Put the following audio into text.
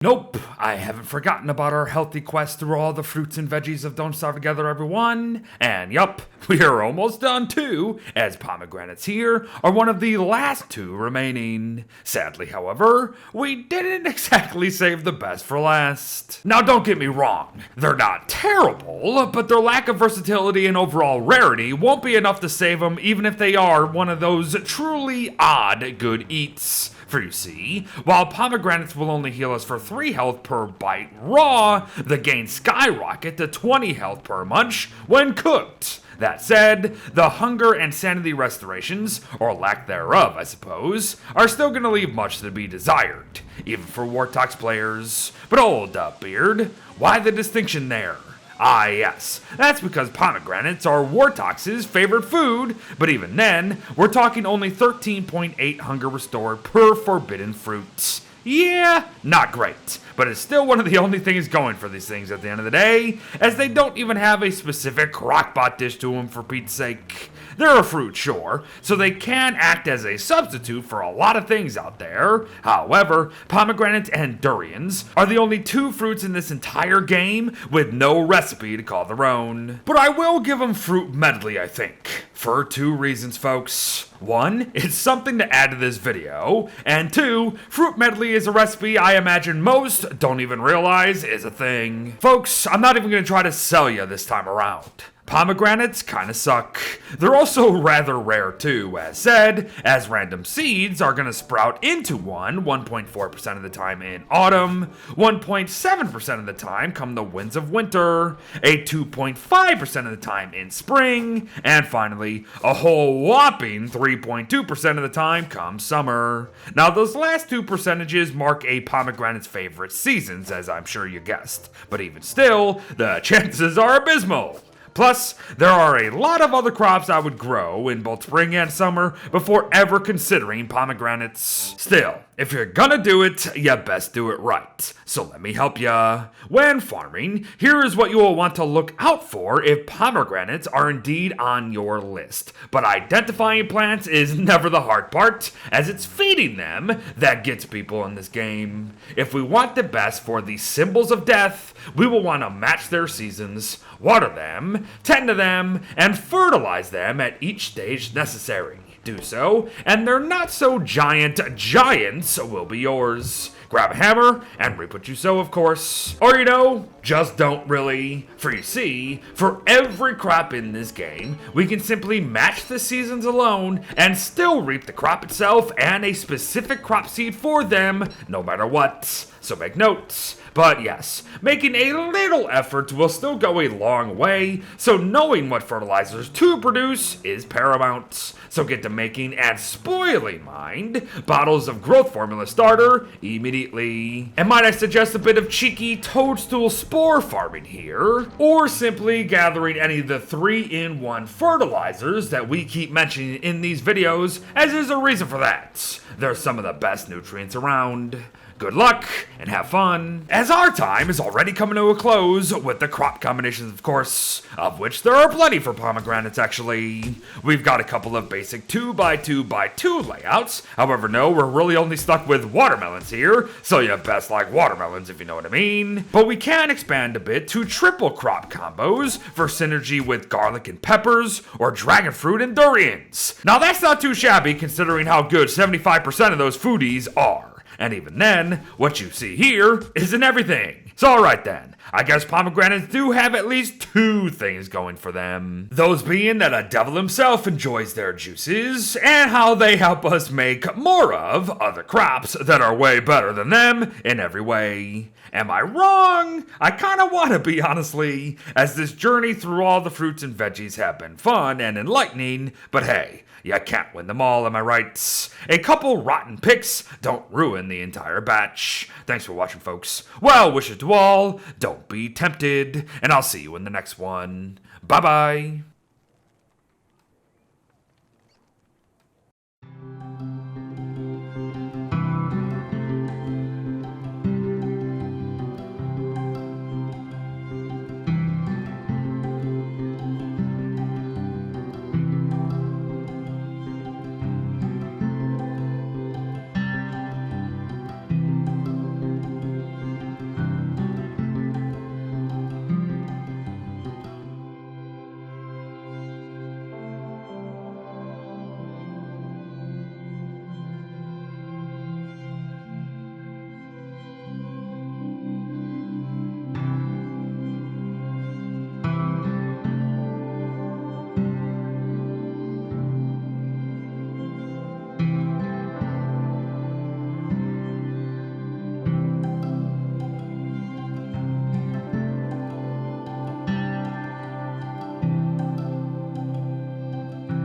Nope, I haven't forgotten about our healthy quest through all the fruits and veggies of Don't Starve Together, everyone. And yup, we are almost done too, as pomegranates here are one of the last two remaining. Sadly, however, we didn't exactly save the best for last. Now don't get me wrong, they're not terrible, but their lack of versatility and overall rarity won't be enough to save them even if they are one of those truly odd good eats. For you see, while pomegranates will only heal us for 3 health per bite raw, the gains skyrocket to 20 health per munch when cooked. That said, the hunger and sanity restorations, or lack thereof I suppose, are still gonna leave much to be desired, even for Wartox players. But hold up, Beard, why the distinction there? Ah yes, that's because pomegranates are Wartox's favorite food, but even then, we're talking only 13.8 hunger restored per forbidden fruit. Yeah, not great, but it's still one of the only things going for these things at the end of the day, as they don't even have a specific crockpot dish to them for Pete's sake. They're a fruit, sure, so they can act as a substitute for a lot of things out there. However, pomegranates and durians are the only 2 fruits in this entire game with no recipe to call their own. But I will give them fruit medley, I think, for 2 reasons, folks. 1, it's something to add to this video, and 2, fruit medley is a recipe I imagine most don't even realize is a thing. Folks, I'm not even going to try to sell you this time around. Pomegranates kinda suck. They're also rather rare too, as said, as random seeds are gonna sprout into 1.4% of the time in autumn, 1.7% of the time come the winds of winter, a 2.5% of the time in spring, and finally, a whole whopping 3.2% of the time come summer. Now those last 2 percentages mark a pomegranate's favorite seasons, as I'm sure you guessed, but even still, the chances are abysmal. Plus, there are a lot of other crops I would grow in both spring and summer before ever considering pomegranates. Still, if you're gonna do it, you best do it right. So let me help ya. When farming, here is what you will want to look out for if pomegranates are indeed on your list. But identifying plants is never the hard part, as it's feeding them that gets people in this game. If we want the best for the symbols of death, we will want to match their seasons, water them, tend to them, and fertilize them at each stage necessary. Do so, and their not so giants will be yours. Grab a hammer and reap what you sow, of course. Or just don't really. For you see, for every crop in this game, we can simply match the seasons alone and still reap the crop itself and a specific crop seed for them, no matter what. So make notes. But yes, making a little effort will still go a long way, so knowing what fertilizers to produce is paramount. So get to making and spoiling mind bottles of growth formula starter immediately. And might I suggest a bit of cheeky toadstool spore farming here, or simply gathering any of the 3-in-1 fertilizers that we keep mentioning in these videos, as there's a reason for that. They're some of the best nutrients around. Good luck, and have fun, as our time is already coming to a close with the crop combinations, of course, of which there are plenty for pomegranates, actually. We've got a couple of basic 2x2x2 layouts, however, no, we're really only stuck with watermelons here, so you best like watermelons if you know what I mean. But we can expand a bit to triple crop combos for synergy with garlic and peppers, or dragon fruit and durians. Now that's not too shabby considering how good 75% of those foodies are. And even then, what you see here isn't everything. So alright then, I guess pomegranates do have at least 2 things going for them. Those being that a devil himself enjoys their juices, and how they help us make more of other crops that are way better than them in every way. Am I wrong? I kinda wanna be, honestly, as this journey through all the fruits and veggies have been fun and enlightening, but hey, you can't win them all, am I right? A couple rotten picks don't ruin the entire batch. Thanks for watching, folks. Well wishes to all, don't be tempted, and I'll see you in the next one. Bye-bye.